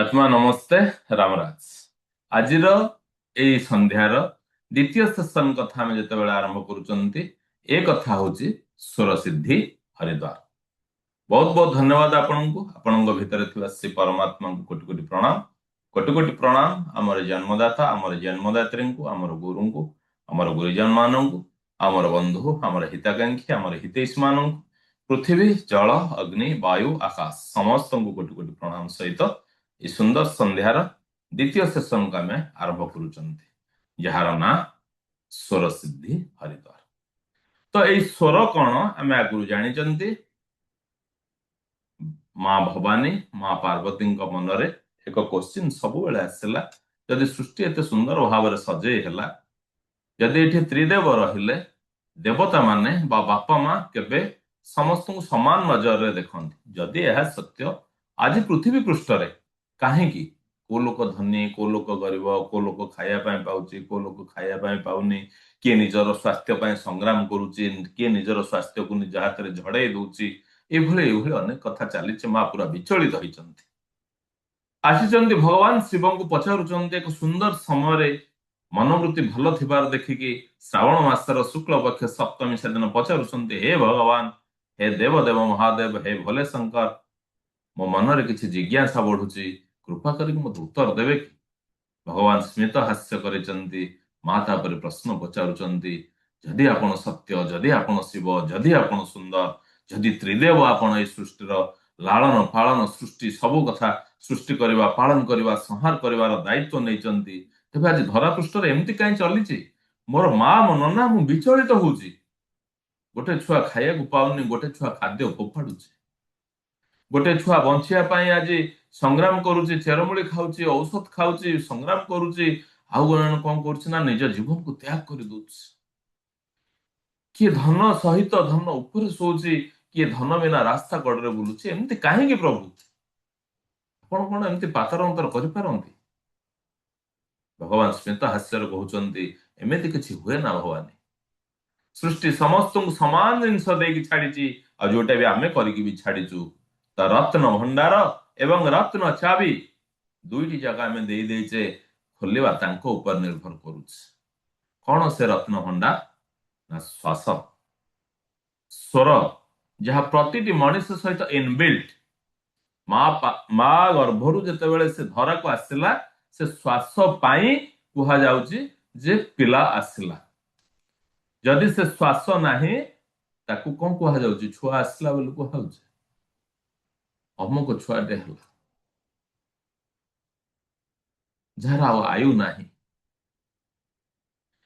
आत्मा नमस्ते रामराज आज एई संध्यार द्वितीय सेशन कथा आम जिते आरंभ करुचंती ए कथा हूँ स्वर सिद्धि हरिद्वार। बहुत बहुत धन्यवाद आपण भितर थिबा श्री परमात्मा को कोटि कोटि प्रणाम। कोटि कोटि प्रणाम आमर जन्मदाता आमर जन्मदात्री को आमर गुरु को आमर गुरुजन मान को आमर बंधु आमर हिताकांक्षी आमर हितैषी मान पृथ्वी जल अग्नि वायु आकाश समस्त को कोटि कोटि प्रणाम सहित ये सुंदर संध्यार द्वितीय सेशन को आम आरंभ करुचंती जार ना स्वर सिद्धि हरिद्वार। तो ये स्वर कौन आम आगु जानी माँ भवानी माँ पार्वती मनरे एक क्वेश्चन सब आसला जदि सृष्टि एत सुंदर भाव सजे है जदि ये त्रिदेव रहिले देवता माने बापा माँ केबे समस्त को समान नजर देखते जदि यह सत्य आज पृथ्वी पृष्ठ कहीं को लोक धनी को लोक गरीब को लोक खाया पाऊँ को लोक खाया पाऊनी किए निजर स्वास्थ्य संग्राम करुच्ची किए निजर स्वास्थ्य को निज हाथ में झड़े दौची ये अनेक कथा चली माँ पूरा विचलित होती आसी भगवान शिव को पचारुंट एक सुंदर समय मनोवृत्ति भल थिबार देखिकी श्रावण मासर शुक्ल पक्ष सप्तमी से दिन पचारुंट हे भगवान हे देव देव महादेव हे भोले शंकर मो मनरे किसी जिज्ञासा बढ़ुची कृपा करके मत उत्तर देवे कि भगवान स्मित हास्य करिसंती माँ तापर प्रश्न पचारुंट जदि आपण सत्य जदि आपण शिव जदि आपण सुंदर जदि त्रिदेव आपण ए सृष्टिर लालन पालन सृष्टि सबु कथा सृष्टि करवा पालन करवा संहार करिवार दायित्व नैचंती तेबे आज धरापृष्ठ एमती कहीं चली मोर माँ मो नना मु विचलित होउची गोटे छुआ खाया को पाउनी गोटे छुआ खाद्य फोफाड़ुची गोटे छुआ बंचिया आज संग्राम करुच्ची चेरमूली खाऊची औषध खाऊची संग्राम करुच्ची आउ कौन कर निज जीवन को त्याग कर दउची किए धन सहित धन ऊपर शोची किए धन बिना रास्ता कड़े बुलूची एमती कहीं प्रभु आपण कौन एमती पातर अंतर करिपारंती भगवान स्मित हास्य कहते एमती किसी हुए ना भवानी सृष्टि समस्त को समान जिनस देकी छाड़ी जोटा भी आम करी छाड़ीचु तो रत्न भंडार एवं रत्न चाबी दुईटी जगह आम दे देचे खोलिबा तांको ऊपर निर्भर करुच कौन से रत्न भंडार ना श्वास स्वर जहाँ प्रति मनुष्य सहित इनबिल्ट माँ गर्भरु जिते से धरा को आसला से श्वास पाई कुहा जाउची जे पिला आसला जदि से श्वास नाही ताकू कौन कुहा जाउची छुआ आसला बोली कुहा जाउची अमुक छुआटे हला जार आयु नाही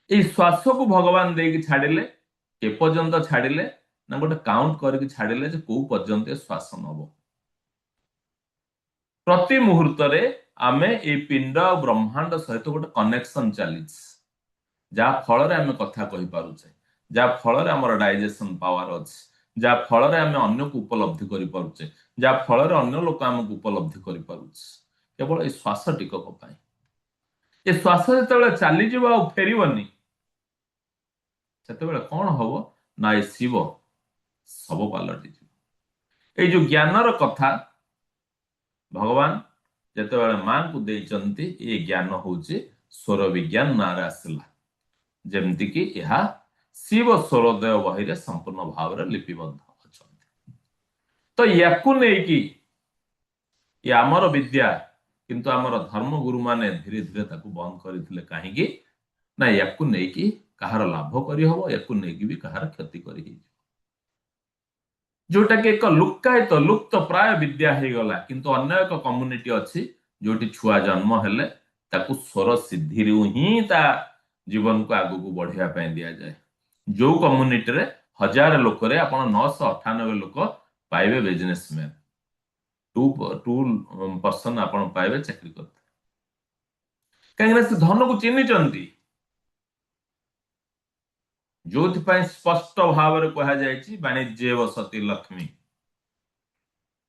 ये श्वास को भगवान देकी छाड़िले के पर्यंत छाड़िले ना गोटे काउंट करके छाड़िले जे को पर्यंत श्वास नब प्रति मुहूर्त आमे ए पिंड ब्रह्मांड सहित गोटे कनेक्शन चली जहाँ फल आम कथा कही पारुचे जहाँ फल आमर डाइजेशन पावर अच्छे जहाँ फल आम अन्य को उपलब्धि करि पारुचे जहाँ फल अन्य लोक आमको उपलब्धि करि पारुचे केवल ये श्वास टिकक ये श्वास जो चलीज फेरबनी से कौन हम ना ये शिव सब पलटि ये जो ज्ञानर कथा भगवान जिते माँ को देते ये ज्ञान हूँ स्वर विज्ञान ना आसला जमती कि यह शिव स्वरदेव बही संपूर्ण भाव लिपिबद्ध अच्छा तो या ये आमर विद्या किंतु आमर धर्म गुरु माने धीरे धीरे ताकू बंद करते कहीं ना या कहार लाभ करहब या भी कहार क्षति कर जोटा कि एक लुक्कायित लुप्त प्राय विद्या हो गला किंतु अन्य एक कम्युनिटी अच्छी जोटी छुआ जन्म हेले ताकू स्वर सिद्धि ही ता जीवन को आगू को बढ़िया दि जाए जो कम्युनिटी रे 1000 लोक आप 998 लोक पाइबे बिजनेसमैन 2% आप पाइबे चाकरी करते कहीं से धन को चिन्ह जो स्पष्ट भाव में कह जाए वाणिज्य वसती लक्ष्मी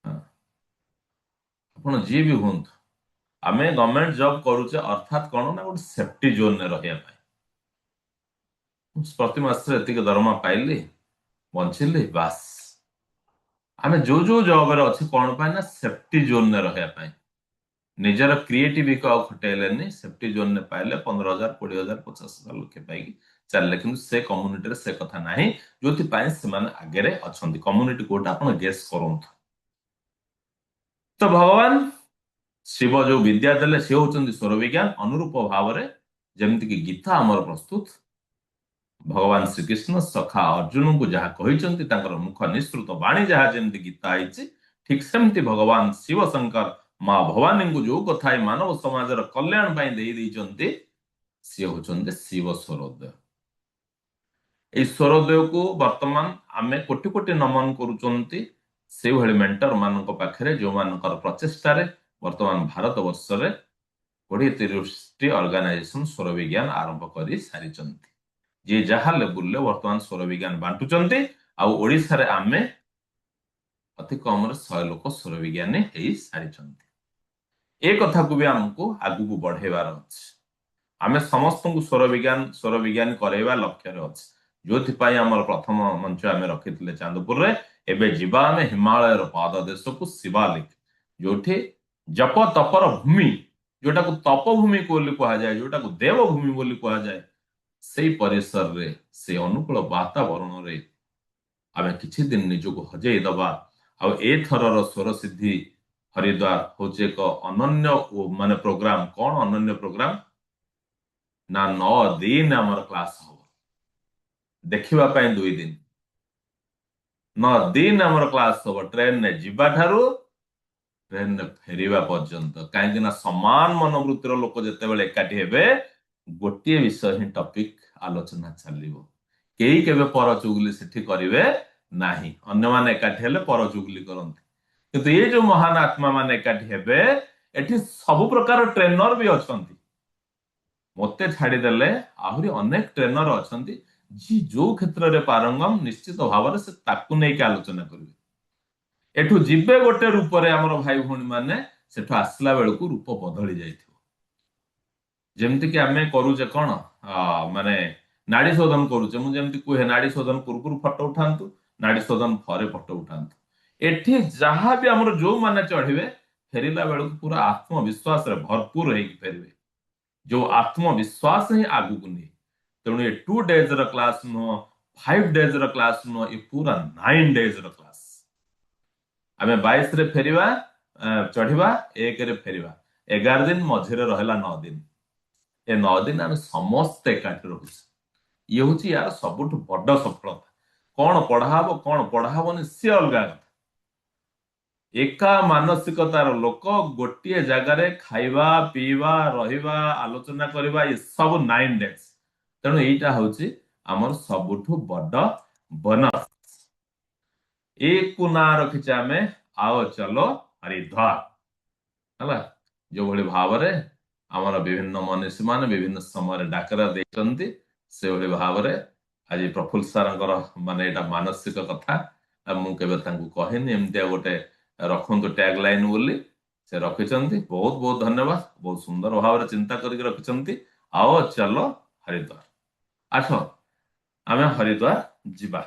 आप जी भी हूँ आम गवर्नमेंट जॉब करुचे अर्थात कौन ना गोटे सेफ्टी जोन में रहा प्रति मास दरमा पाइली बंचिली बास आम जो जो जॉब अच्छे कौन पाए ना सेफ्टी जोन में रहा ନିଜର କ୍ରିଏଟିଭିଟି ଆଉ ଖଟେଇଲେନି, ସେଫ୍ଟି ଜୋନରେ ପାଇଲେ 15,000 20,000 50,000 ଲକ୍ଷେ ପାଇକି ଚାଲିଲେ। କିନ୍ତୁ ସେ କମ୍ୟୁନିଟିରେ ସେ କଥା ନାହିଁ, ଯୋଉଥିପାଇଁ ସେମାନେ ଆଗରେ ଅଛନ୍ତି। କମ୍ୟୁନିଟି କୋଉଟା ଆପଣ ଗେସ୍ କରନ୍ତୁ। ତ ଭଗବାନ ଶିବ ଯୋଉ ବିଦ୍ୟା ଦେଲେ ସେ ହଉଛନ୍ତି ସ୍ୱର ବିଜ୍ଞାନ। ଅନୁରୂପ ଭାବରେ ଯେମିତିକି ଗୀତା ଆମର ପ୍ରସ୍ତୁତ, ଭଗବାନ ଶ୍ରୀକୃଷ୍ଣ ସଖା ଅର୍ଜୁନଙ୍କୁ ଯାହା କହିଛନ୍ତି, ତାଙ୍କର ମୁଖ ନିଃସୃତ ବାଣୀ ଯାହା ଯେମିତି ଗୀତା ହେଇଛି, ଠିକ ସେମିତି ଭଗବାନ ଶିବ ଶଙ୍କର ମା ଭବାନୀଙ୍କୁ ଯୋଉ କଥା ଏ ମାନବ ସମାଜର କଲ୍ୟାଣ ପାଇଁ ଦେଇଛନ୍ତି, ସିଏ ହଉଛନ୍ତି ଶିବ ସ୍ୱରୋଦୟ। ଏଇ ସ୍ୱରୋଦୟକୁ ବର୍ତ୍ତମାନ ଆମେ କୋଟି କୋଟି ନମନ କରୁଛନ୍ତି ସେଇଭଳି ମେଣ୍ଟର ମାନଙ୍କ ପାଖରେ, ଯୋଉମାନଙ୍କର ପ୍ରଚେଷ୍ଟାରେ ବର୍ତ୍ତମାନ ଭାରତ ବର୍ଷରେ 20-30ଟି ଅର୍ଗାନାଇଜେସନ ସ୍ୱର ବିଜ୍ଞାନ ଆରମ୍ଭ କରି ସାରିଛନ୍ତି। ଯିଏ ଯାହା ଲେବୁଲରେ ବର୍ତ୍ତମାନ ସ୍ୱର ବିଜ୍ଞାନ ବାଣ୍ଟୁଛନ୍ତି, ଆଉ ଓଡ଼ିଶାରେ ଆମେ ଅତି କମରେ 100 ଲୋକ ସ୍ୱର ବିଜ୍ଞାନୀ ହେଇ ସାରିଛନ୍ତି। ଏ କଥାକୁ ବି ଆମକୁ ଆଗକୁ ବଢେଇବାର ଅଛି। ଆମେ ସମସ୍ତଙ୍କୁ ସ୍ୱର ବିଜ୍ଞାନୀ କରାଇବା ଲକ୍ଷ୍ୟରେ ଅଛି, ଯୋଉଥିପାଇଁ ଆମର ପ୍ରଥମ ମଞ୍ଚ ଆମେ ରଖିଥିଲେ ଚାନ୍ଦପୁରରେ। ଏବେ ଯିବା ଆମେ ହିମାଳୟର ପାଦ ଦେଶକୁ, ଶିବାଲିକ, ଯୋଉଠି ଜପ ତପର ଭୂମି, ଯୋଉଟାକୁ ତପଭୂମି ବୋଲି କୁହାଯାଏ, ଯୋଉଟାକୁ ଦେବଭୂମି ବୋଲି କୁହାଯାଏ, ସେଇ ପରିସରରେ, ସେ ଅନୁକୂଳ ବାତାବରଣରେ ଆମେ କିଛି ଦିନ ନିଜକୁ ହଜେଇ ଦବା। ଆଉ ଏଥରର ସ୍ୱର ସିଦ୍ଧି ହରିଦ୍ୱାର ହଉଛି ଏକ ଅନନ୍ୟ ମାନେ ପ୍ରୋଗ୍ରାମ। କଣ ଅନନ୍ୟ ପ୍ରୋଗ୍ରାମ ନା, 9 ଦିନ ଆମର କ୍ଲାସ ହବ। ଦେଖିବା ପାଇଁ 2 ଦିନ, 9 ଦିନ ଆମର କ୍ଲାସ ହବ, ଟ୍ରେନରେ ଯିବା ଠାରୁ ଟ୍ରେନରେ ଫେରିବା ପର୍ଯ୍ୟନ୍ତ। କାହିଁକି ନା ସମାନ ମନୋବୃତ୍ତିର ଲୋକ ଯେତେବେଳେ ଏକାଠି ହେବେ, ଗୋଟିଏ ବିଷୟ ହିଁ ଟପିକ ଆଲୋଚନା ଚାଲିବ। କେହି କେବେ ପର ଚୁଗୁଲି ସେଠି କରିବେ ନାହିଁ। ଅନ୍ୟମାନେ ଏକାଠି ହେଲେ ପର ଚୁଗୁଲି କରନ୍ତି, କିନ୍ତୁ ଏଇ ଯୋଉ ମହାନ ଆତ୍ମା ମାନେ ଏକାଠି ହେବେ, ଏଠି ସବୁ ପ୍ରକାର ଟ୍ରେନର ବି ଅଛନ୍ତି। ମତେ ଛାଡିଦେଲେ ଆହୁରି ଅନେକ ଟ୍ରେନର ଅଛନ୍ତି, ଯିଏ ଯୋଉ କ୍ଷେତ୍ରରେ ପାରଙ୍ଗମ, ନିଶ୍ଚିତ ଭାବରେ ସେ ତାକୁ ନେଇକି ଆଲୋଚନା କରିବେ। ଏଠୁ ଯିବେ ଗୋଟେ ରୂପରେ ଆମର ଭାଇ ଭଉଣୀ ମାନେ, ସେଠୁ ଆସିଲା ବେଳକୁ ରୂପ ବଦଳି ଯାଇଥିବ। ଯେମିତିକି ଆମେ କରୁଛେ କଣ, ମାନେ ନାଡି ଶୋଧନ କରୁଛେ। ମୁଁ ଯେମିତି କୁହେ, ନାଡି ଶୋଧନ ପୂର୍ବରୁ ଫଟୋ ଉଠାନ୍ତୁ, ନାଡି ଶୋଧନ ପରେ ଫଟୋ ଉଠାନ୍ତୁ। ଏଠି ଯାହା ବି ଆମର ଯୋଉମାନେ ଚଢିବେ, ଫେରିଲା ବେଳକୁ ପୁରା ଆତ୍ମବିଶ୍ୱାସରେ ଭରପୁର ହେଇକି ଫେରିବେ। ଯୋଉ ଆତ୍ମବିଶ୍ୱାସ ହିଁ ଆଗକୁ ନିଏ। ତେଣୁ ଏ 2 ଡେଜର କ୍ଲାସ ନୁହଁ, 5 ଡେଜର କ୍ଲାସ ନୁହଁ, ଏ ପୁରା 9 ଡେଜର କ୍ଲାସ। ଆମେ 22ରେ ଫେରିବା, ଚଢିବା, 1ରେ ଫେରିବା, 11 ଦିନ ମଝିରେ ରହିଲା 9 ଦିନ। ଏ 9 ଦିନ ଆମେ ସମସ୍ତେ ଏକାଠି ରହୁଛୁ। ଇଏ ହଉଛି ୟାର ସବୁଠୁ ବଡ ସଫଳତା। କଣ ପଢା ହବ କଣ ପଢା ହବନି ସିଏ ଅଲଗା କଥା। ଏକା ମାନସିକତାର ଲୋକ ଗୋଟିଏ ଜାଗାରେ ଖାଇବା ପିଇବା ରହିବା ଆଲୋଚନା କରିବା, ଏସବୁ 9 ଡେଜ। ତେଣୁ ଏଇଟା ହଉଛି ଆମର ସବୁଠୁ ବଡ ବୋନସ। ଏକୁ ନାଁ ରଖିଛେ ଆମେ ଆଓ ଚଲୋ ହରିଦ୍ୱାର, ହେଲା। ଯୋଉଭଳି ଭାବରେ ଆମର ବିଭିନ୍ନ ମନୀଷୀ ମାନେ ବିଭିନ୍ନ ସମୟରେ ଡାକରା ଦେଇଛନ୍ତି, ସେଭଳି ଭାବରେ ଆଜି ପ୍ରଫୁଲ୍ଲ ସାରଙ୍କର ମାନେ ଏଇଟା ମାନସିକ କଥା। ମୁଁ କେବେ ତାଙ୍କୁ କହିନି ଏମିତିଆ ଗୋଟେ ରଖନ୍ତୁ ଟ୍ୟାଗ ଲାଇନ ବୋଲି, ସେ ରଖିଛନ୍ତି। ବହୁତ ବହୁତ ଧନ୍ୟବାଦ। ବହୁତ ସୁନ୍ଦର ଭାବରେ ଚିନ୍ତା କରିକି ରଖିଛନ୍ତି। ଆଓ ଚାଲ ହରିଦ୍ୱାର, ଆସ ଆମେ ହରିଦ୍ୱାର ଯିବା।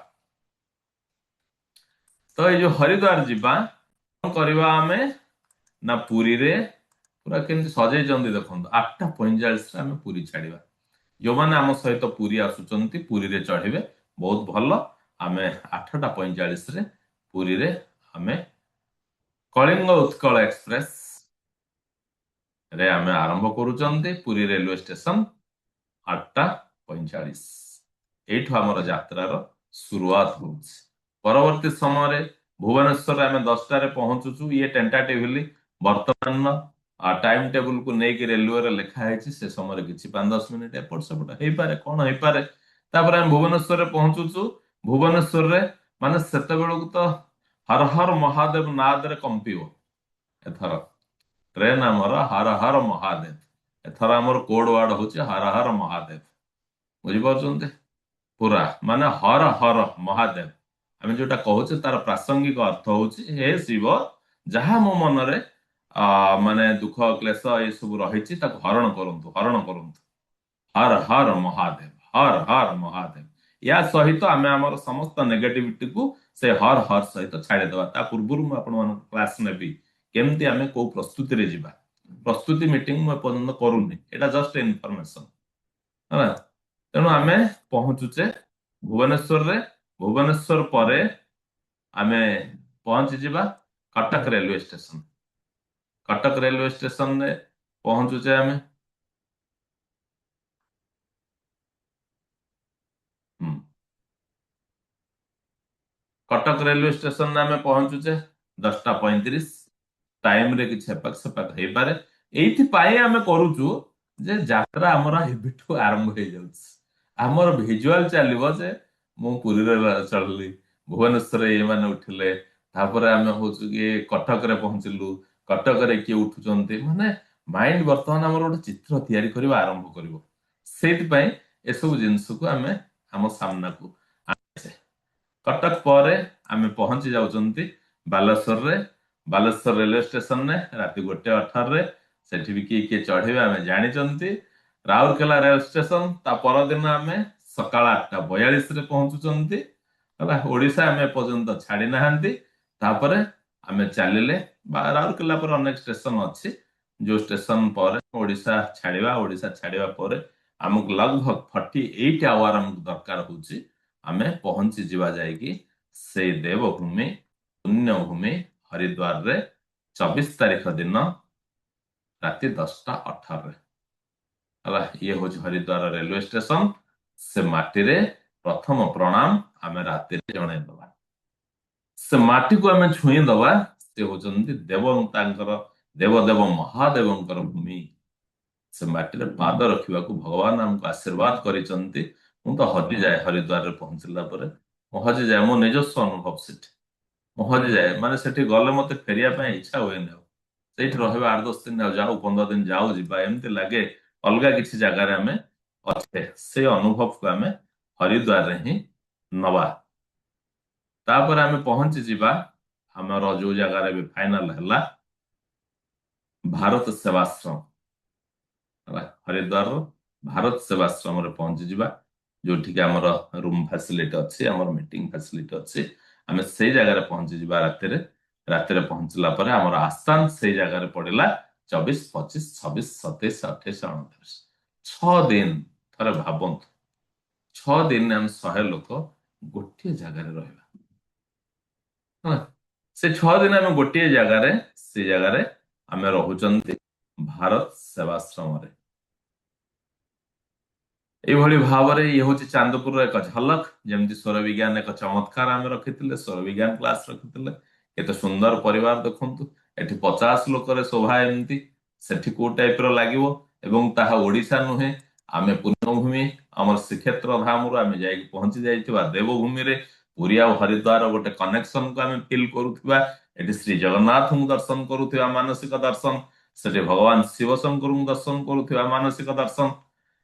ତ ଏଇ ଯୋଉ ହରିଦ୍ୱାର ଯିବା, କଣ କରିବା ଆମେ ନା, ପୁରୀରେ ପୁରା କେମିତି ସଜେଇଛନ୍ତି ଦେଖନ୍ତୁ। 8:45ରେ ଆମେ ପୁରୀ ଛାଡିବା। ଯୋଉମାନେ ଆମ ସହିତ ପୁରୀ ଆସୁଛନ୍ତି, ପୁରୀରେ ଚଢିବେ, ବହୁତ ଭଲ। ଆମେ 8:45ରେ ପୁରୀରେ ଆମେ କଳିଙ୍ଗ ଉତ୍କଳ ଏକ୍ସପ୍ରେସ ରେ ଆମେ ଆରମ୍ଭ କରୁଛନ୍ତି। ପୁରୀ ରେଲୱେ ଷ୍ଟେସନ 8:45, ଏଇଠୁ ଆମର ଯାତ୍ରାର ଶୁରୁଆତ ହଉଛି। ପରବର୍ତ୍ତୀ ସମୟରେ ଭୁବନେଶ୍ୱରରେ ଆମେ 10ଟାରେ ପହଞ୍ଚୁଛୁ। ଇଏ ଟେଣ୍ଟାଟିଭଲି ବର୍ତ୍ତମାନ ଟାଇମ ଟେବୁଲକୁ ନେଇକି ରେଲୱେରେ ଲେଖା ହେଇଛି। ସେ ସମୟରେ କିଛି 5-10 ମିନିଟ ଏପଟ ସେପଟ ହେଇପାରେ, କଣ ହେଇପାରେ। ତାପରେ ଆମେ ଭୁବନେଶ୍ୱରରେ ପହଞ୍ଚୁଛୁ। ଭୁବନେଶ୍ୱରରେ ମାନେ ସେତେବେଳକୁ ତ ହର ହର ମହାଦେବ ନାଦରେ କମ୍ପିବ। ଏଥର ଟ୍ରେନ ଆମର ହର ହର ମହାଦେବ। ଏଥର ଆମର କୋଡ ୱାର୍ଡ ହଉଛି ହର ହର ମହାଦେବ। ବୁଝିପାରୁଛନ୍ତି? ପୁରା ମାନେ ହର ହର ମହାଦେବ। ଆମେ ଯୋଉଟା କହୁଛେ ତାର ପ୍ରାସଙ୍ଗିକ ଅର୍ଥ ହଉଛି, ହେ ଶିବ, ଯାହା ମୋ ମନରେ ମାନେ ଦୁଃଖ କ୍ଲେଶ ଏସବୁ ରହିଛି, ତାକୁ ହରଣ କରନ୍ତୁ, ହରଣ କରନ୍ତୁ। ହର ହର ମହାଦେବ, ହର ହର ମହାଦେବ। ୟା ସହିତ ଆମେ ଆମର ସମସ୍ତ ନେଗେଟିଭିଟିକୁ ସେ ହର ହର ସହିତ ଛାଡିଦେବା। ତା ପୂର୍ବରୁ ମୁଁ ଆପଣମାନଙ୍କୁ କ୍ଲାସ ନେବି କେମିତି ଆମେ କୋଉ ପ୍ରସ୍ତୁତିରେ ଯିବା। ପ୍ରସ୍ତୁତି ମିଟିଂ ମୁଁ ଏପର୍ଯ୍ୟନ୍ତ କରୁନି, ଏଇଟା ଜଷ୍ଟ ଇନଫର୍ମେସନ ହେଲା। ତେଣୁ ଆମେ ପହଞ୍ଚୁଛେ ଭୁବନେଶ୍ୱରରେ। ଭୁବନେଶ୍ୱର ପରେ ଆମେ ପହଞ୍ଚିଯିବା Cuttack railway station. Cuttack railway ଷ୍ଟେସନରେ ପହଞ୍ଚୁଛେ ଆମେ। ହୁଁ। କଟକ ରେଲୱେ ଷ୍ଟେସନରେ ଆମେ ପହଞ୍ଚୁଛେ 10ଟା 35। ଟାଇମରେ କିଛି ଏପାଖ ସେପାଖ ହେଇପାରେ। ଏଇଥିପାଇଁ ଆମେ କରୁଛୁ ଯେ ଯାତ୍ରା ଆମର ଏବେଠୁ ଆରମ୍ଭ ହେଇଯାଉଛି। ଆମର ଭିଜୁଆଲ ଚାଲିବ ଯେ ମୁଁ ପୁରୀରେ ଚଢିଲି, ଭୁବନେଶ୍ୱରରେ ଏମାନେ ଉଠିଲେ, ତାପରେ ଆମେ ହଉଛୁ କି କଟକରେ ପହଞ୍ଚିଲୁ, କଟକରେ କିଏ ଉଠୁଛନ୍ତି, ମାନେ ମାଇଣ୍ଡ ବର୍ତ୍ତମାନ ଆମର ଗୋଟେ ଚିତ୍ର ତିଆରି କରିବା ଆରମ୍ଭ କରିବ। ସେଇଥିପାଇଁ ଏସବୁ ଜିନିଷକୁ ଆମେ ଆମ ସାମ୍ନାକୁ ଆଣିଛେ। କଟକ ପରେ ଆମେ ପହଞ୍ଚି ଯାଉଛନ୍ତି ବାଲେଶ୍ୱରରେ। ବାଲେଶ୍ୱର ରେଲୱେ ଷ୍ଟେସନରେ ରାତି 1:18ରେ। ସେଠି ବି କିଏ କିଏ ଚଢିବେ ଆମେ ଜାଣିଛନ୍ତି। ରାଉରକେଲା ରେଳ ଷ୍ଟେସନ ତା ପରଦିନ ଆମେ ସକାଳ 8:42ରେ ପହଞ୍ଚୁଛନ୍ତି ହେଲା। ଓଡ଼ିଶା ଆମେ ଏପର୍ଯ୍ୟନ୍ତ ଛାଡି ନାହାନ୍ତି। ତାପରେ ଆମେ ଚାଲିଲେ, ବା ରାଉରକେଲା ପରେ ଅନେକ ଷ୍ଟେସନ ଅଛି, ଯୋଉ ଷ୍ଟେସନ ପରେ ଓଡ଼ିଶା ଛାଡିବା। ଓଡ଼ିଶା ଛାଡିବା ପରେ ଆମକୁ ଲଗଭଗ 48 ଆୱାର ଆମକୁ ଦରକାର ହଉଛି। ଆମେ ପହଞ୍ଚି ଯିବା ଯାଇକି ସେଇ ଦେବଭୂମି ପୁଣ୍ୟଭୂମି ହରିଦ୍ୱାରରେ 24 ତାରିଖ ଦିନ ରାତି 10:18ରେ ହେଲା। ଇଏ ହଉଛି ହରିଦ୍ୱାର ରେଲୱେ ଷ୍ଟେସନ। ସେ ମାଟିରେ ପ୍ରଥମ ପ୍ରଣାମ ଆମେ ରାତିରେ ଜଣେଇଦବା। ସେ ମାଟିକୁ ଆମେ ଛୁଇଁ ଦବା। ସେ ହଉଛନ୍ତି ଦେବତାଙ୍କର, ଦେବଦେବ ମହାଦେବଙ୍କର ଭୂମି। ସେ ମାଟିରେ ପାଦ ରଖିବାକୁ ଭଗବାନ ଆମକୁ ଆଶୀର୍ବାଦ କରିଛନ୍ତି। ମୁଁ ତ ହଜିଯାଏ ହରିଦ୍ୱାରରେ ପହଞ୍ଚିଲା ପରେ, ମୁଁ ହଜିଯାଏ, ମୋ ନିଜସ୍ୱ ଅନୁଭବ ସେଠି ମୁଁ ହଜିଯାଏ। ମାନେ ସେଠି ଗଲେ ମତେ ଫେରିବା ପାଇଁ ଇଚ୍ଛା ହୁଏନି ଆଉ। ସେଇଠି ରହିବା 8-10 ଦିନ ଆଉ ଯାଉ, 15 ଦିନ ଯାଉ ଯିବା, ଏମିତି ଲାଗେ ଅଲଗା କିଛି ଜାଗାରେ ଆମେ ଅଛେ। ସେ ଅନୁଭବକୁ ଆମେ ହରିଦ୍ୱାରରେ ହିଁ ନବା। ତାପରେ ଆମେ ପହଞ୍ଚି ଯିବା ଆମର ଯୋଉ ଜାଗାରେ ବି ଫାଇନାଲ ହେଲା, ଭାରତ ସେବାଶ୍ରମ ହେଲା। ହରିଦ୍ୱାରର ଭାରତ ସେବାଶ୍ରମରେ ପହଞ୍ଚିଯିବା, ଯୋଉଠିକି ଆମର ରୁମ୍ ଫ୍ୟାସିଲିଟି ଅଛି, ଆମର ମିଟିଂ ଫ୍ୟାସିଲିଟି ଅଛି। ଆମେ ସେଇ ଜାଗାରେ ପହଞ୍ଚିଯିବା ରାତିରେ। ରାତିରେ ପହଞ୍ଚିଲା ପରେ ଆମର ଆସ୍ଥାନ ସେଇ ଜାଗାରେ ପଡିଲା 24, 25, 26, 27, 28, 29। 6 ଦିନ। ଥରେ ଭାବନ୍ତୁ, 6 ଦିନ ଆମେ 100 ଲୋକ ଗୋଟିଏ ଜାଗାରେ ରହିବା ହେଲା। ସେ 6 ଦିନ ଆମେ ଗୋଟିଏ ଜାଗାରେ, ସେ ଜାଗାରେ ଆମେ ରହୁଛନ୍ତି ଭାରତ ସେବାଶ୍ରମରେ। ଏଇଭଳି ଭାବରେ ଇଏ ହଉଛି ଚାନ୍ଦପୁରର ଏକ ଝଲକ। ଯେମିତି ସ୍ୱର ବିଜ୍ଞାନ ଏକ ଚମତ୍କାର ଆମେ ରଖିଥିଲେ, ସ୍ୱର ବିଜ୍ଞାନ କ୍ଲାସ ରଖିଥିଲେ। କେତେ ସୁନ୍ଦର ପରିବାର ଦେଖନ୍ତୁ। ଏଠି 50 ଲୋକରେ ଶୋଭା ଏମିତି, ସେଠି କୋଉ ଟାଇପର ଲାଗିବ। ଏବଂ ତାହା ଓଡ଼ିଶା ନୁହେଁ, ଆମେ ପୁଣ୍ୟଭୂମି ଆମର ଶ୍ରୀକ୍ଷେତ୍ର ଧାମରୁ ଆମେ ଯାଇକି ପହଞ୍ଚି ଯାଇଥିବା ଦେବଭୂମିରେ। ପୁରୀ ଆଉ ହରିଦ୍ୱାର ଗୋଟେ କନେକ୍ସନକୁ ଆମେ ଫିଲ୍ କରୁଥିବା। ଏଠି ଶ୍ରୀ ଜଗନ୍ନାଥଙ୍କୁ ଦର୍ଶନ କରୁଥିବା ମାନସିକ ଦର୍ଶନ, ସେଠି ଭଗବାନ ଶିବ ଶଙ୍କରଙ୍କୁ ଦର୍ଶନ କରୁଥିବା ମାନସିକ ଦର୍ଶନ।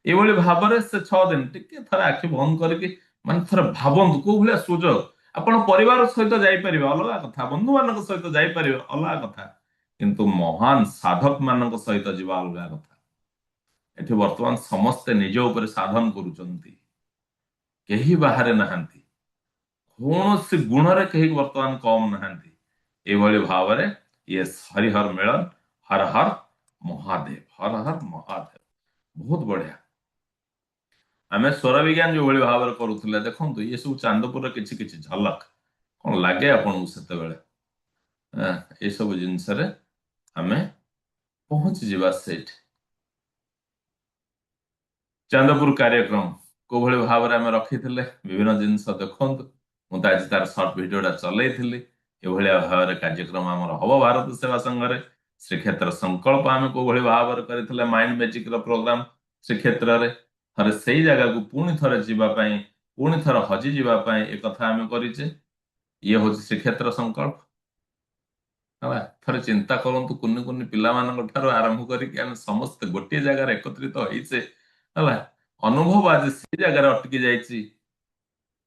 ଏଇଭଳି ଭାବରେ ସେ 6 ଦିନ ଟିକେ ଥରେ ଆଖି ବନ୍ଦ କରିକି ମାନେ ଥରେ ଭାବନ୍ତୁ, କୋଉ ଭଳିଆ ସୁଯୋଗ। ଆପଣ ପରିବାର ସହିତ ଯାଇପାରିବେ ଅଲଗା କଥା, ବନ୍ଧୁ ମାନଙ୍କ ସହିତ ଯାଇପାରିବେ ଅଲଗା କଥା, କିନ୍ତୁ ମହାନ ସାଧକ ମାନଙ୍କ ସହିତ ଯିବା ଅଲଗା କଥା। ଏଠି ବର୍ତ୍ତମାନ ସମସ୍ତେ ନିଜ ଉପରେ ସାଧନ କରୁଛନ୍ତି, କେହି ବାହାରେ ନାହାନ୍ତି, କୌଣସି ଗୁଣରେ କେହି ବର୍ତ୍ତମାନ କମ ନାହାନ୍ତି। ଏଇଭଳି ଭାବରେ ଇଏ ହରିହର ମିଳନ। ହର ହର ମହାଦେବ, ହର ହର ମହାଦେବ। ବହୁତ ବଢିଆ। ଆମେ ସ୍ୱର ବିଜ୍ଞାନ ଯୋଉଭଳି ଭାବରେ କରୁଥିଲେ, ଦେଖନ୍ତୁ ଇଏ ସବୁ ଚାନ୍ଦପୁରର କିଛି କିଛି ଝଲକ। କଣ ଲାଗେ ଆପଣଙ୍କୁ ସେତେବେଳେ? ଏସବୁ ଜିନିଷରେ ଆମେ ପହଞ୍ଚିଯିବା ସେଇଠି। ଚାନ୍ଦପୁର କାର୍ଯ୍ୟକ୍ରମ କୋଉଭଳି ଭାବରେ ଆମେ ରଖିଥିଲେ ବିଭିନ୍ନ ଜିନିଷ ଦେଖନ୍ତୁ। ମୁଁ ତ ଆଜି ତାର ସର୍ଟ ଭିଡିଓଟା ଚଲେଇଥିଲି। ଏଭଳିଆ ଭାବରେ କାର୍ଯ୍ୟକ୍ରମ ଆମର ହବ ଭାରତ ସେବା ସଂଘରେ। ଶ୍ରୀକ୍ଷେତ୍ର ସଂକଳ୍ପ ଆମେ କୋଉଭଳି ଭାବରେ କରିଥିଲେ, ମାଇଣ୍ଡ ମ୍ୟାଜିକ ର ପ୍ରୋଗ୍ରାମ ଶ୍ରୀକ୍ଷେତ୍ରରେ। ଥରେ ସେଇ ଜାଗାକୁ ପୁଣି ଥରେ ଯିବା ପାଇଁ, ପୁଣି ଥରେ ହଜି ଯିବା ପାଇଁ ଏକଥା ଆମେ କରିଛେ। ଇଏ ହଉଛି ଶ୍ରୀକ୍ଷେତ୍ର ସଂକଳ୍ପ ହେଲା। ଥରେ ଚିନ୍ତା କରନ୍ତୁ, କୁନି କୁନି ପିଲାମାନଙ୍କ ଠାରୁ ଆରମ୍ଭ କରିକି ଆମେ ସମସ୍ତେ ଗୋଟିଏ ଜାଗାରେ ଏକତ୍ରିତ ହେଇଛେ ହେଲା। ଅନୁଭବ ଆଜି ସେଇ ଜାଗାରେ ଅଟକି ଯାଇଛି।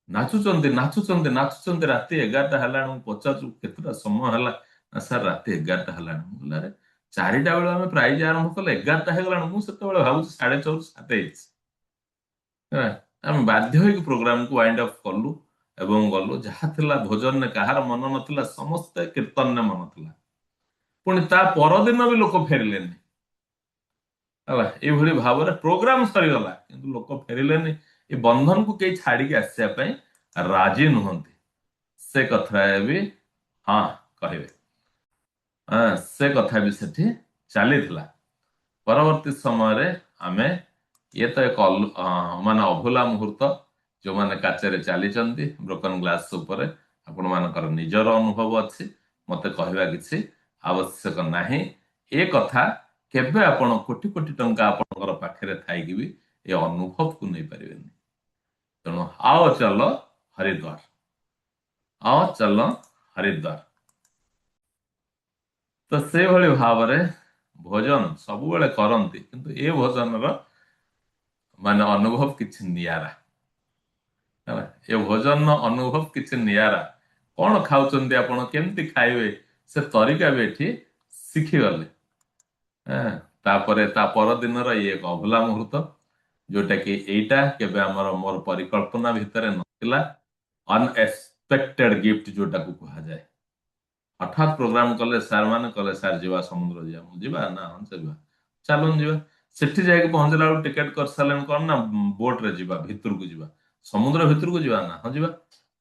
ନାଚୁଛନ୍ତି ନାଚୁଛନ୍ତି ନାଚୁଛନ୍ତି। ରାତି 11ଟା ହେଲାଣି। ମୁଁ ପଚାରୁଛୁ କେତେଟା ସମୟ ହେଲା? ନା ସାର୍ ରାତି 11ଟା ହେଲାଣି। ମୁଁ କହିଲି ଆରେ 4ଟା ବେଳେ ଆମେ ପ୍ରାଇଜ ଆରମ୍ଭ କଲେ, 11ଟା ହେଇଗଲାଣି। ମୁଁ ସେତେବେଳେ ଭାବୁଛି 6:30 7 ହେଇଛି ହେଲା। ଆମେ ବାଧ୍ୟ ହେଇକି ପ୍ରୋଗ୍ରାମକୁ ୱାଇଣ୍ଡ ଅପ୍ କଲୁ ଏବଂ ଗଲୁ। ଯାହା ଥିଲା ଭୋଜନରେ କାହାର ମନ ନଥିଲା, ସମସ୍ତେ କୀର୍ତ୍ତନରେ ମନ ଥିଲା। ପୁଣି ତା ପରଦିନ ବି ଲୋକ ଫେରିଲେନି। ହେଲା ଏଇଭଳି ଭାବରେ ପ୍ରୋଗ୍ରାମ ସରିଗଲା କିନ୍ତୁ ଲୋକ ଫେରିଲେନି ଏ ବନ୍ଧନକୁ କେହି ଛାଡିକି ଆସିବା ପାଇଁ ରାଜି ନୁହନ୍ତି ସେ କଥା ବି ହଁ କହିବେ ସେ କଥା ବି ସେଠି ଚାଲିଥିଲା ପରବର୍ତ୍ତୀ ସମୟରେ ଆମେ ଇଏ ତ ଏକ ମାନେ ଅଭୁଲା ମୁହୂର୍ତ୍ତ ଯୋଉମାନେ କାଚରେ ଚାଲିଛନ୍ତି ବ୍ରୋକନ ଗ୍ଲାସ ଉପରେ ଆପଣମାନଙ୍କର ନିଜର ଅନୁଭବ ଅଛି ମତେ କହିବା କିଛି ଆବଶ୍ୟକ ନାହିଁ ଏ କଥା କେବେ ଆପଣ କୋଟି କୋଟି ଟଙ୍କା ଆପଣଙ୍କର ପାଖରେ ଥାଇକି ବି ଏ ଅନୁଭବକୁ ନେଇପାରିବେନି ତେଣୁ ଆଓ ଚାଲ ହରିଦ୍ୱାର ଆଓ ଚାଲ ହରିଦ୍ୱାର ତ ସେଇଭଳି ଭାବରେ ଭୋଜନ ସବୁବେଳେ କରନ୍ତି କିନ୍ତୁ ଏ ଭୋଜନର ମାନେ ଅନୁଭବ କିଛି ନିଆରା ହେଲା ଏ ଭୋଜନର ଅନୁଭବ କିଛି ନିଆରା କଣ ଖାଉଛନ୍ତି ଆପଣ କେମିତି ଖାଇବେ ସେ ତରିକା ବି ଏଠି ଶିଖିଗଲେ ହେଁ, ତାପରେ ତା ପରଦିନର ଇଏ ଏକ ଅଭୁଲା ମୁହୂର୍ତ୍ତ ଯୋଉଟା କି ଏଇଟା କେବେ ଆମର ମୋର ପରିକଳ୍ପନା ଭିତରେ ନଥିଲା ଅନଏକ୍ସପେକ୍ଟେଡ ଗିଫ୍ଟ ଯୋଉଟାକୁ କୁହାଯାଏ ହଠାତ୍ ପ୍ରୋଗ୍ରାମ କଲେ ସାର୍ ମାନେ କଲେ ସାର୍ ଯିବା ସମୁଦ୍ର ଯିବା ମୁଁ ଯିବା ନା ହଁ ଯିବା ଚାଲୁନ ଯିବା ସେଠି ଯାଇକି ପହଞ୍ଚିଲା ବେଳକୁ ଟିକେଟ କରିସାରିଲେଣି କଣ ନା ବୋଟ ରେ ଯିବା ଭିତରକୁ ଯିବା ସମୁଦ୍ର ଭିତରକୁ ଯିବା ନା ହଁ ଯିବା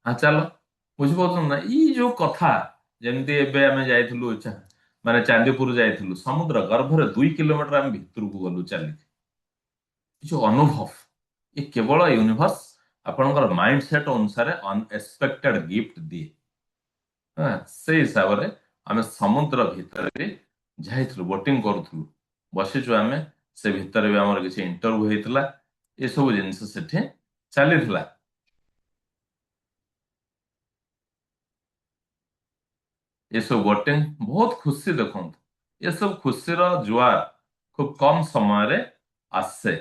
ହଁ ଚାଲ ବୁଝିପାରୁଛନ୍ତି ନା ଏଇ ଯୋଉ କଥା ଯେମିତି ଏବେ ଆମେ ଯାଇଥିଲୁ ମାନେ ଚାନ୍ଦିପୁର ଯାଇଥିଲୁ ସମୁଦ୍ର ଗର୍ଭରେ 2 କିଲୋମିଟର ଆମେ ଭିତରକୁ ଗଲୁ ଚାଲିକି ଏ ଯୋଉ ଅନୁଭବ ଏ କେବଳ ୟୁନିଭର୍ସ ଆପଣଙ୍କର ମାଇଣ୍ଡ ସେଟ ଅନୁସାରେ ଅନଏକ୍ସପେକ୍ଟେଡ ଗିଫ୍ଟ ଦିଏ ସେଇ ହିସାବରେ ଆମେ ସମୁଦ୍ର ଭିତରେ ବି ଯାଇଥିଲୁ ବୋଟିଂ କରୁଥିଲୁ ବସିଛୁ ଆମେ ସେ ଭିତରେ ବି ଆମର କିଛି ଇଣ୍ଟରଭ୍ୟୁ ହେଇଥିଲା ଏସବୁ ଜିନିଷ ସେଠି ଚାଲିଥିଲା ଏସବୁ ବୋଟିଂ ବହୁତ ଖୁସି ଦେଖନ୍ତୁ ଏସବୁ ଖୁସିର ଜୁଆର ଖୁବ କମ ସମୟରେ ଆସେ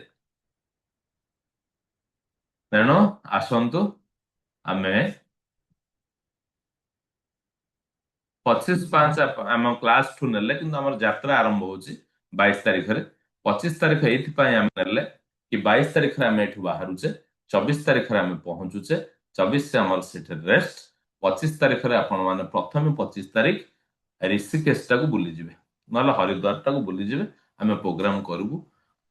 ତେଣୁ ଆସନ୍ତୁ ଆମେ 25/5 ଆମ କ୍ଲାସ ଠୁ ନେଲେ କିନ୍ତୁ ଆମର ଯାତ୍ରା ଆରମ୍ଭ ହଉଛି 22 ତାରିଖରେ 25 ତାରିଖ ଏଇଥିପାଇଁ ଆମେ ନେଲେ କି 22 ତାରିଖରେ ଆମେ ଏଠୁ ବାହାରୁଛେ 24 ତାରିଖରେ ଆମେ ପହଞ୍ଚୁଛେ 24 ଆମର ସେଠି ରେଷ୍ଟ 25 ତାରିଖରେ ଆପଣ ମାନେ ପ୍ରଥମେ 25 ତାରିଖ ଋଷିକେଶ ଟାକୁ ବୁଲିଯିବେ ନହେଲେ ହରିଦ୍ୱାର ଟାକୁ ବୁଲିଯିବେ ଆମେ ପ୍ରୋଗ୍ରାମ କରିବୁ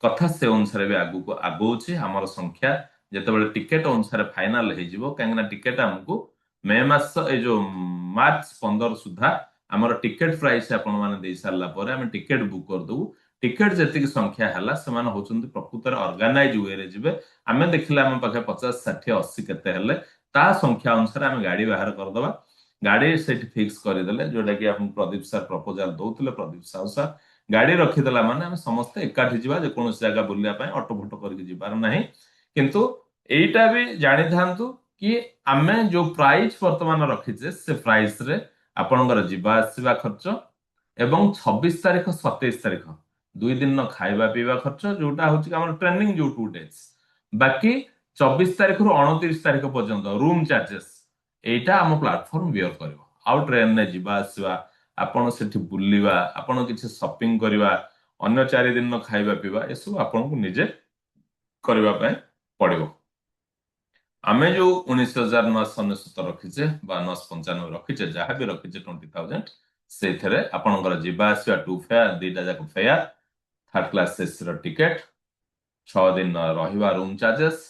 କଥା ସେ ଅନୁସାରେ ବି ଆଗକୁ ଆଗଉଛି ଆମର ସଂଖ୍ୟା ଯେତେବେଳେ ଟିକେଟ ଅନୁସାରେ ଫାଇନାଲ ହେଇଯିବ କାହିଁକିନା ଟିକେଟ ଆମକୁ ମେ ମାସ ଏଇ ଯୋଉ ମାର୍ଚ୍ଚ 15 ସୁଦ୍ଧା ଆମର ଟିକେଟ ପ୍ରାଇସ୍ ଆପଣ ମାନେ ଦେଇ ସାରିଲା ପରେ ଆମେ ଟିକେଟ ବୁକ୍ କରିଦବୁ ଟିକେଟ ଯେତିକି ସଂଖ୍ୟା ହେଲା ସେମାନେ ହଉଛନ୍ତି ପ୍ରକୃତରେ ଅର୍ଗାନାଇଜ ୱେରେ ଯିବେ ଆମେ ଦେଖିଲେ ଆମ ପାଖେ 50 60 80 କେତେ ହେଲେ ତା ସଂଖ୍ୟା ଅନୁସାରେ ଆମେ ଗାଡି ବାହାର କରିଦବା ଗାଡି ସେଠି ଫିକ୍ସ କରିଦେଲେ ଯୋଉଟା କି ଆପଣ ପ୍ରଦୀପ ସାର୍ ପ୍ରପୋଜାଲ ଦଉଥିଲେ ପ୍ରଦୀପ ସାହୁ ସାର୍ ଗାଡି ରଖିଦେଲା ମାନେ ଆମେ ସମସ୍ତେ ଏକାଠି ଯିବା ଯେକୌଣସି ଜାଗା ବୁଲିବା ପାଇଁ ଅଟୋ ଫଟୋ କରିକି ଯିବାର ନାହିଁ କିନ୍ତୁ ଏଇଟା ବି ଜାଣିଥାନ୍ତୁ କି ଆମେ ଯୋଉ ପ୍ରାଇସ୍ ବର୍ତ୍ତମାନ ରଖିଛେ ସେ ପ୍ରାଇସ୍ ରେ ଆପଣଙ୍କର ଯିବା ଆସିବା ଖର୍ଚ୍ଚ ଏବଂ 26 ତାରିଖ 27 ତାରିଖ 2 ଦିନ ଖାଇବା ପିଇବା ଖର୍ଚ୍ଚ ଯୋଉଟା ହଉଛି ଆମର ଟ୍ରେନିଂ ଯୋଉ 2 days ବାକି 24 ତାରିଖରୁ 29 ତାରିଖ ପର୍ଯ୍ୟନ୍ତ ରୁମ୍ ଚାର୍ଜେସ୍ ଏଇଟା ଆମ ପ୍ଲାଟଫର୍ମ ବିୟର କରିବ ଆଉ ଟ୍ରେନରେ ଯିବା ଆସିବା ଆପଣ ସେଠି ବୁଲିବା ଆପଣ କିଛି ସପିଂ କରିବା ଅନ୍ୟ 4 ଦିନ ଖାଇବା ପିଇବା ଏସବୁ ଆପଣଙ୍କୁ ନିଜେ କରିବା ପାଇଁ ପଡିବ ଆମେ ଯୋଉ 19,999 ରଖିଛେ ବା 995 ରଖିଛେ ଯାହା ବି ରଖିଛେ 20,000 ସେଇଥିରେ ଆପଣଙ୍କର ଯିବା ଆସିବା ଟୁ ଫେୟାର ଦିଟା ଯାକ ଫେୟାର ଥାର୍ଡ କ୍ଲାସ ଏସି ର ଟିକେଟ 6 ଦିନ ରହିବା ରୁମ୍ ଚାର୍ଜେସ୍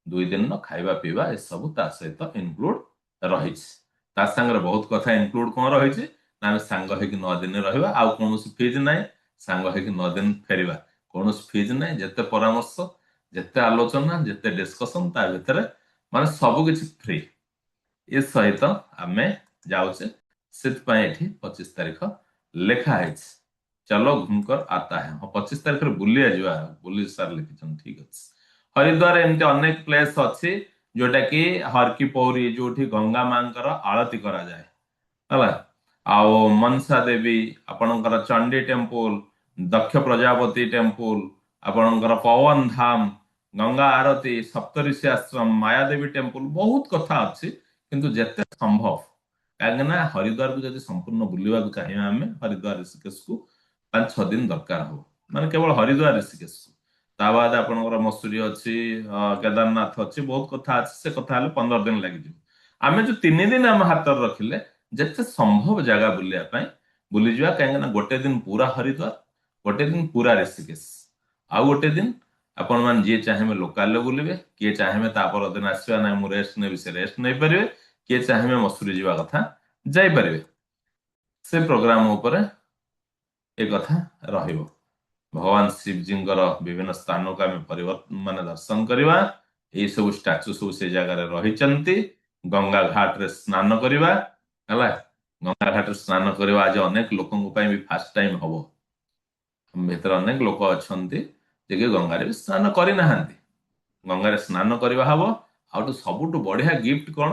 2 ଦିନ ଖାଇବା ପିଇବା ଏସବୁ ତା ସହିତ ଇନକ୍ଲୁଡ ରହିଛି ତା ସାଙ୍ଗରେ ବହୁତ କଥା ଇନକ୍ଲୁଡ କଣ ରହିଛି ନା ଆମେ ସାଙ୍ଗ ହେଇକି 9 ଦିନ ରହିବା ଆଉ କୌଣସି ଫିଜ୍ ନାହିଁ ସାଙ୍ଗ ହେଇକି 9 ଦିନ ଫେରିବା କୌଣସି ଫିଜ୍ ନାହିଁ ଯେତେ ପରାମର୍ଶ ଯେତେ ଆଲୋଚନା ଯେତେ ଡିସ୍କସନ ତା ଭିତରେ ମାନେ ସବୁ କିଛି ଫ୍ରି ଏ ସହିତ ଆମେ ଯାଉଛେ ସେଥିପାଇଁ ଏଠି 25 ତାରିଖ ଲେଖା ହେଇଛି ଚलो ଘୁମକର ଆତା ହେ ହଁ 25 ତାରିଖରେ ବୁଲିଆ ଯିବା ବୁଲି ସାର୍ ଲେଖିଛନ୍ତି ଠିକ ଅଛି ହରିଦ୍ୱାର ଏମିତି ଅନେକ ପ୍ଲେସ ଅଛି ଯୋଉଟା କି ହର କି ପୌରୀ ଯୋଉଠି ଗଙ୍ଗା ମାଙ୍କର ଆଳତି କରାଯାଏ ହେଲା ଆଉ ମନସା ଦେବୀ ଆପଣଙ୍କର ଚଣ୍ଡୀ ଟେମ୍ପୁଲ ଦକ୍ଷ ପ୍ରଜାପତି ଟେମ୍ପୁଲ ଆପଣଙ୍କର ପବନ ଧାମ ଗଙ୍ଗା ଆରତୀ ସପ୍ତରିଷି ଆଶ୍ରମ ମାୟାଦେବୀ ଟେମ୍ପୁଲ ବହୁତ କଥା ଅଛି କିନ୍ତୁ ଯେତେ ସମ୍ଭବ କାହିଁକି ନା ହରିଦ୍ୱାରକୁ ଯଦି ସମ୍ପୂର୍ଣ୍ଣ ବୁଲିବାକୁ ଚାହିଁବା ଆମେ ହରିଦ୍ୱାର ଋଷିକେଶକୁ 5 6 ଦିନ ଦରକାର ହବ ମାନେ କେବଳ ହରିଦ୍ୱାର ଋଷିକେଶକୁ ତା ବାଦ ଆପଣଙ୍କର ମସୁରୀ ଅଛି କେଦାରନାଥ ଅଛି ବହୁତ କଥା ଅଛି ସେ କଥା ହେଲେ 15 ଦିନ ଲାଗିଯିବ ଆମେ ଯୋଉ 3 ଦିନ ଆମ ହାତରେ ରଖିଲେ ଯେତେ ସମ୍ଭବ ଜାଗା ବୁଲିବା ପାଇଁ ବୁଲିଯିବା କାହିଁକି ନା ଗୋଟେ ଦିନ ପୁରା ହରିଦ୍ୱାର ଗୋଟେ ଦିନ ପୁରା ଋଷିକେଶ ଆଉ ଗୋଟେ ଦିନ ଆପଣ ମାନେ ଯିଏ ଚାହିଁବେ ଲୋକାଲରେ ବୁଲିବେ, କିଏ ଚାହିଁବେ ତା ପରଦିନ ଆସିବା ନାହିଁ ମୁଁ ରେଷ୍ଟ ନେବି ସେ ରେଷ୍ଟ ନେଇପାରିବେ, କିଏ ଚାହିଁବେ ମସୁରୀ ଯିବା କଥା ଯାଇପାରିବେ। ସେ ପ୍ରୋଗ୍ରାମ ଉପରେ ଏ କଥା ରହିବ। ଭଗବାନ ଶିବଜୀଙ୍କର ବିଭିନ୍ନ ସ୍ଥାନକୁ ଆମେ ମାନେ ଦର୍ଶନ କରିବା। ଏଇ ସବୁ ଷ୍ଟାଚୁ ସବୁ ସେ ଜାଗାରେ ରହିଛନ୍ତି। ଗଙ୍ଗା ଘାଟରେ ସ୍ନାନ କରିବା ହେଲା। ଗଙ୍ଗା ଘାଟରେ ସ୍ନାନ କରିବା ଆଜି ଅନେକ ଲୋକଙ୍କ ପାଇଁ ବି ଫାଷ୍ଟ ଟାଇମ ହବ। ଆମ ଭିତରେ ଅନେକ ଲୋକ ଅଛନ୍ତି ଯେ କି ଗଙ୍ଗାରେ ବି ସ୍ନାନ କରିନାହାନ୍ତି। ଗଙ୍ଗାରେ ସ୍ନାନ କରିବା ହବ। ଆଉ ସବୁଠୁ ବଢିଆ ଗିଫ୍ଟ କଣ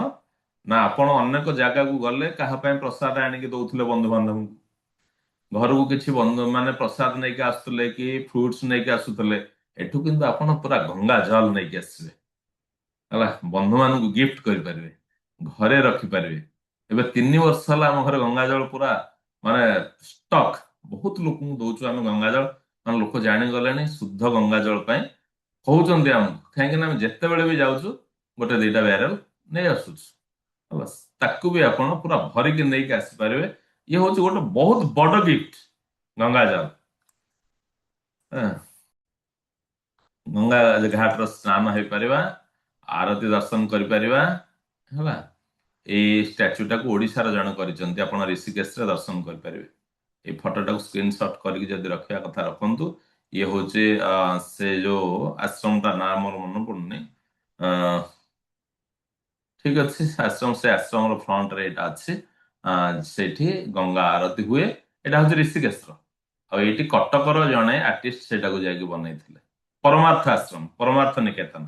ନା, ଆପଣ ଅନେକ ଜାଗାକୁ ଗଲେ କାହା ପାଇଁ ପ୍ରସାଦ ଆଣିକି ଦଉଥିଲେ ବନ୍ଧୁବାନ୍ଧବଙ୍କୁ, ଘରକୁ କିଛି ବନ୍ଧୁ ମାନେ ପ୍ରସାଦ ନେଇକି ଆସୁଥିଲେ କି ଫ୍ରୁଟ୍ସ ନେଇକି ଆସୁଥିଲେ। ଏଠୁ କିନ୍ତୁ ଆପଣ ପୁରା ଗଙ୍ଗା ଜଳ ନେଇକି ଆସିବେ ହେଲା, ବନ୍ଧୁମାନଙ୍କୁ ଗିଫ୍ଟ କରିପାରିବେ, ଘରେ ରଖିପାରିବେ। ଏବେ 3 ବର୍ଷ ହେଲା ଆମ ଘରେ ଗଙ୍ଗା ଜଳ ପୁରା ମାନେ ଷ୍ଟକ୍, ବହୁତ ଲୋକଙ୍କୁ ଦଉଛୁ ଆମେ ଗଙ୍ଗା ଜଳ। ମାନେ ଲୋକ ଜାଣିଗଲେଣି ଶୁଦ୍ଧ ଗଙ୍ଗା ଜଳ ପାଇଁ କହୁଛନ୍ତି ଆମକୁ, କାହିଁକି ନା ଆମେ ଯେତେବେଳେ ବି ଯାଉଛୁ ଗୋଟେ ଦିଟା ବ୍ୟାରେଲ ନେଇ ଆସୁଛୁ ହେଲା। ତାକୁ ବି ଆପଣ ପୁରା ଭରିକି ନେଇକି ଆସିପାରିବେ। ଇଏ ହଉଛି ଗୋଟେ ବହୁତ ବଡ ଗିଫ୍ଟ ଗଙ୍ଗା ଜଳ। ହଁ, ଗଙ୍ଗା ଘାଟର ସ୍ନାନ ହେଇପାରିବା, ଆରତି ଦର୍ଶନ କରିପାରିବା ହେଲା। ଏଇ ଷ୍ଟାଚ୍ୟୁଟାକୁ ଓଡିଶାର ଜଣେ କରିଛନ୍ତି, ଆପଣ ଋଷିକେଶରେ ଦର୍ଶନ କରିପାରିବେ। ଏଇ ଫଟୋଟାକୁ ସ୍କ୍ରିନଶଟ କରିକି ଯଦି ରଖିବା କଥା ରଖନ୍ତୁ। ଇଏ ହଉଛି ସେ ଯୋଉ ଆଶ୍ରମଟା ନାଁ ମୋର ମନେ ପଡୁନି, ଠିକ ଅଛି ଆଶ୍ରମ, ସେ ଆଶ୍ରମର ଫ୍ରଣ୍ଟରେ ଏଇଟା ଅଛି। ସେଇଠି ଗଙ୍ଗା ଆରତି ହୁଏ। ଏଇଟା ହଉଛି ଋଷିକେଶର। ଆଉ ଏଇଠି କଟକର ଜଣେ ଆର୍ଟିଷ୍ଟ ସେଇଟାକୁ ଯାଇକି ବନେଇଥିଲେ। ପରମାର୍ଥ ଆଶ୍ରମ, ପରମାର୍ଥ ନିକେତନ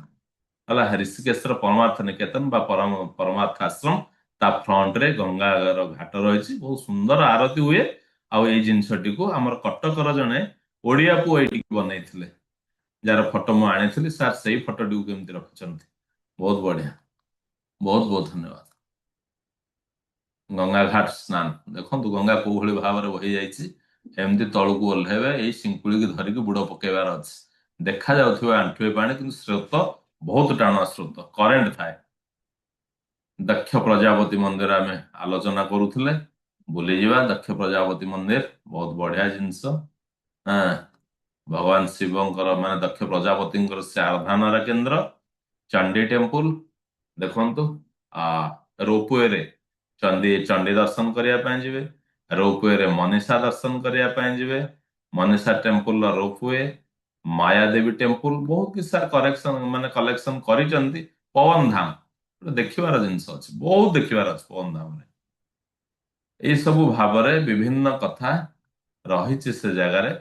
ହେଲା। ଋଷିକେଶର ପରମାର୍ଥ ନିକେତନ ବା ପରମାର୍ଥ ଆଶ୍ରମ, ତା ଫ୍ରଣ୍ଟରେ ଗଙ୍ଗାର ଘାଟ ରହିଛି, ବହୁତ ସୁନ୍ଦର ଆରତି ହୁଏ। ଆଉ ଏଇ ଜିନିଷଟିକୁ ଆମର କଟକର ଜଣେ ଓଡିଆ ପୁଅ ଏଇଠିକି ବନେଇଥିଲେ, ଯାହାର ଫଟୋ ମୁଁ ଆଣିଥିଲି। ସାର୍ ସେଇ ଫଟୋଟିକୁ କେମିତି ରଖିଛନ୍ତି, ବହୁତ ବଢିଆ, ବହୁତ ବହୁତ ଧନ୍ୟବାଦ। ଗଙ୍ଗା ଘାଟ ସ୍ନାନ ଦେଖନ୍ତୁ, ଗଙ୍ଗା କୋଉ ଭଳି ଭାବରେ ବହି ଯାଇଛି। ଏମିତି ତଳକୁ ଓହ୍ଲେଇବେ, ଏଇ ଶିଙ୍କୁଳିକି ଧରିକି ବୁଡ ପକେଇବାର ଅଛି। ଦେଖା ଯାଉଥିବା ଆଣ୍ଠୁଏ ପାଣି, କିନ୍ତୁ ସ୍ରୋତ ବହୁତ ଟାଣୁଆ ସ୍ରୋତ, କରେଣ୍ଟ ଥାଏ। ଦକ୍ଷ ପ୍ରଜାପତି ମନ୍ଦିର ଆମେ ଆଲୋଚନା କରୁଥିଲେ, ବୁଲିଯିବା ଦକ୍ଷ ପ୍ରଜାପତି ମନ୍ଦିର, ବହୁତ ବଢିଆ ଜିନିଷ। ହଁ, ଭଗବାନ ଶିବଙ୍କର ମାନେ ଦକ୍ଷ ପ୍ରଜାପତିଙ୍କର ସେ ଆରାଧନାର କେନ୍ଦ୍ର। ଚଣ୍ଡୀ ଟେମ୍ପୁଲ ଦେଖନ୍ତୁ, ଆ ରୋପୱେରେ ଚଣ୍ଡୀ ଦର୍ଶନ କରିବା ପାଇଁ ଯିବେ, ରୋପୱେରେ ମନୀଷା ଦର୍ଶନ କରିବା ପାଇଁ ଯିବେ। ମନୀଷା ଟେମ୍ପୁଲର ରୋପୱେ, ମାୟାଦେବୀ ଟେମ୍ପୁଲ, ବହୁତ କିଛି ସାର୍ କରେକ୍ସନ ମାନେ କଲେକ୍ସନ କରିଛନ୍ତି। ପବନ ଧାମ ଗୋଟେ ଦେଖିବାର ଜିନିଷ ଅଛି, ବହୁତ ଦେଖିବାର ଅଛି ପବନ ଧାମରେ। ଏଇ ସବୁ ଭାବରେ ବିଭିନ୍ନ କଥା ରହିଛି ସେ ଜାଗାରେ।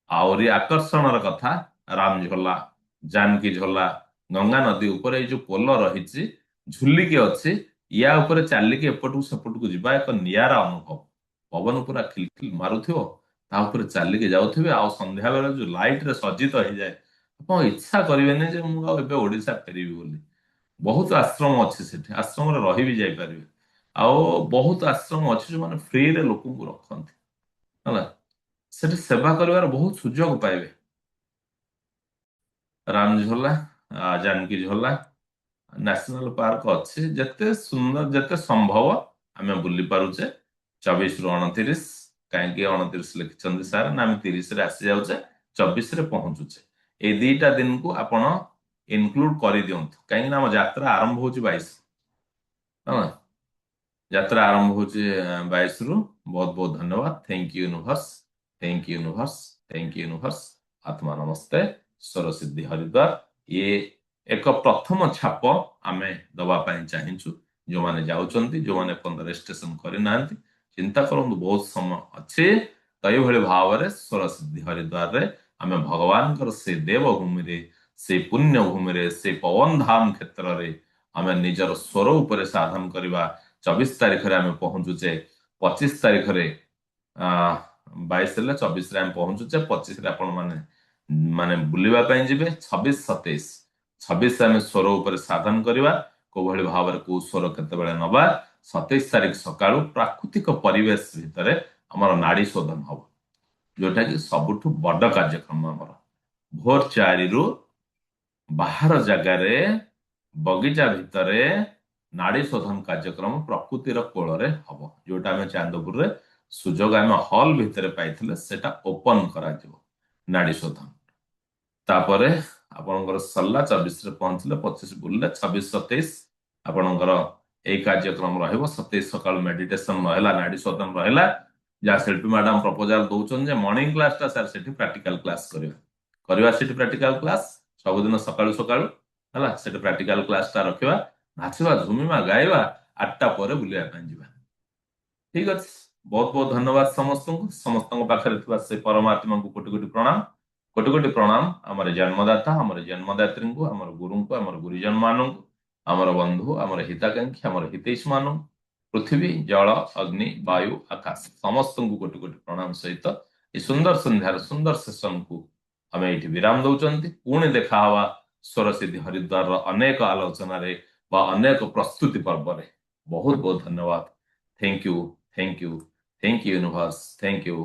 ଆହୁରି ଆକର୍ଷଣର କଥା, ରାମଝୋଲା, ଜାନକୀ ଝୋଲା, ଗଙ୍ଗା ନଦୀ ଉପରେ ଏଇ ଯୋଉ ପୋଲ ରହିଛି ଝୁଲିକି ଅଛି, ୟା ଉପରେ ଚାଲିକି ଏପଟକୁ ସେପଟକୁ ଯିବା ଏକ ନିଆରା ଅନୁଭବ। ପବନ ପୁରା ଖିଲଖିଲ ମାରୁଥିବ, ତା ଉପରେ ଚାଲିକି ଯାଉଥିବେ, ଆଉ ସନ୍ଧ୍ୟା ବେଳେ ଯୋଉ ଲାଇଟ ରେ ସଜ୍ଜିତ ହେଇଯାଏ, ଆପଣ ଇଚ୍ଛା କରିବେନି ଯେ ମୁଁ ଆଉ ଏବେ ଓଡିଶା ଫେରିବି ବୋଲି। ବହୁତ ଆଶ୍ରମ ଅଛି ସେଠି, ଆଶ୍ରମରେ ରହି ବି ଯାଇପାରିବେ। ଆଉ ବହୁତ ଆଶ୍ରମ ଅଛି ଯୋଉମାନେ ଫ୍ରିରେ ଲୋକଙ୍କୁ ରଖନ୍ତି ହେଲା। ସେଠି ସେବା କରିବାର ବହୁତ ସୁଯୋଗ ପାଇବେ। ରାମଝୋଲା, ଜାନକୀ ଝୋଲା ନ୍ୟାସନାଲ ପାର୍କ ଅଛି, ଯେତେ ସୁନ୍ଦର ଯେତେ ସମ୍ଭବ ଆମେ ବୁଲି ପାରୁଛେ। 24ରୁ 29, କାହିଁକି 29 ଲେଖିଛନ୍ତି ସାର୍, ନା ଆମେ 30ରେ ଆସି ଯାଉଛେ, 24ରେ ପହଞ୍ଚୁଛେ। ଏଇ ଦିଟା ଦିନକୁ ଆପଣ ଇନକ୍ଲୁଡ କରିଦିଅନ୍ତୁ, କାହିଁକି ନା ଆମ ଯାତ୍ରା ଆରମ୍ଭ ହଉଛି 22 ହେଲା। ଯାତ୍ରା ଆରମ୍ଭ ହଉଛି 22ରୁ। ବହୁତ ବହୁତ ଧନ୍ୟବାଦ। Thank you universe, thank you universe, thank you universe. ଆତ୍ମା ନମସ୍ତେ, ଈଶ୍ୱର ସିଦ୍ଧି ହରିଦ୍ୱାର। ଇଏ ଏକ ପ୍ରଥମ ଛାପ ଆମେ ଦବା ପାଇଁ ଚାହିଁଛୁ। ଯୋଉମାନେ ଯାଉଛନ୍ତି, ଯୋଉମାନେ ଏପର୍ଯ୍ୟନ୍ତ ରେଜିଷ୍ଟ୍ରେସନ କରିନାହାନ୍ତି, ଚିନ୍ତା କରନ୍ତୁ ବହୁତ ସମୟ ଅଛି। ତ ଏଇଭଳି ଭାବରେ ଈଶ୍ୱର ସିଦ୍ଧି ହରିଦ୍ୱାରରେ ଆମେ ଭଗବାନଙ୍କର ସେ ଦେବଭୂମିରେ, ସେ ପୁଣ୍ୟ ଭୂମିରେ, ସେ ପବନ ଧାମ କ୍ଷେତ୍ରରେ ଆମେ ନିଜର ସ୍ୱର ଉପରେ ସାଧନ କରିବା। 24 ତାରିଖରେ ଆମେ ପହଞ୍ଚୁଛେ, 25 ତାରିଖରେ 22 ହେଲେ 24ରେ ଆମେ ପହଞ୍ଚୁଛେ, 25ରେ ଆପଣ ମାନେ ମାନେ ବୁଲିବା ପାଇଁ ଯିବେ। 26, 27, 26 ଆମେ ସ୍ୱର ଉପରେ ସାଧନ କରିବା, କୋଉଭଳି ଭାବରେ କୋଉ ସ୍ୱର କେତେବେଳେ ନବା। 27 ତାରିଖ ସକାଳୁ ପ୍ରାକୃତିକ ପରିବେଶ ଭିତରେ ଆମର ନାଡି ଶୋଧନ ହବ, ଯୋଉଟା କି ସବୁଠୁ ବଡ କାର୍ଯ୍ୟକ୍ରମ ଆମର। ଭୋର 4ରୁ ବାହାର ଜାଗାରେ ବଗିଚା ଭିତରେ ନାଡି ଶୋଧନ କାର୍ଯ୍ୟକ୍ରମ ପ୍ରକୃତିର କୋଳରେ ହବ, ଯୋଉଟା ଆମେ ଚାନ୍ଦପୁରରେ ସୁଯୋଗ ଆମେ ହଲ୍ ଭିତରେ ପାଇଥିଲେ, ସେଟା ଓପନ କରାଯିବ ନାଡି ଶୋଧନ। तापरे आपणकर सरला 24 रे पहुंचले 25 बुलले 26 27 आपणकर एई कार्यक्रम रहइबो 27 सकाळ मेडिटेशन रहला नाडी शोधन रहला जा शिल्पी मैडम प्रपोजल दउछन जे मॉर्निंग क्लास ता सर सेठी प्रैक्टिकल क्लास करबा सेठी प्रैक्टिकल क्लास सब दिन सकाळ सकाळ हला सेठी प्रैक्टिकल क्लास ता रखिबा नाचिबा झुमिबा गाइबा 8टा ପରେ बुलिया ପାଇଁ ଯିବା ठीक अछि बहुत बहुत धन्यवाद समस्त पाखरे थिबा से परमात्मा को कोटि कोटि प्रणाम कोटि कोटि प्रणाम आमर जन्मदाता आमर जन्मदात्री को आमर गुरु को आमर गुरुजन मानू आमर बंधु आमर हिताकांक्षी आमर हितैषी मानू पृथ्वी जल अग्नि वायु आकाश समस्त को कोटि कोटि प्रणाम सहित ये सुंदर संध्यार सुंदर सेशन को आम ये विराम दौरान पुणी देखा हवा स्वर सिद्धि हरिद्वार अनेक आलोचन अनेक प्रस्तुति पर्व बहुत बहुत धन्यवाद thank you universe thank you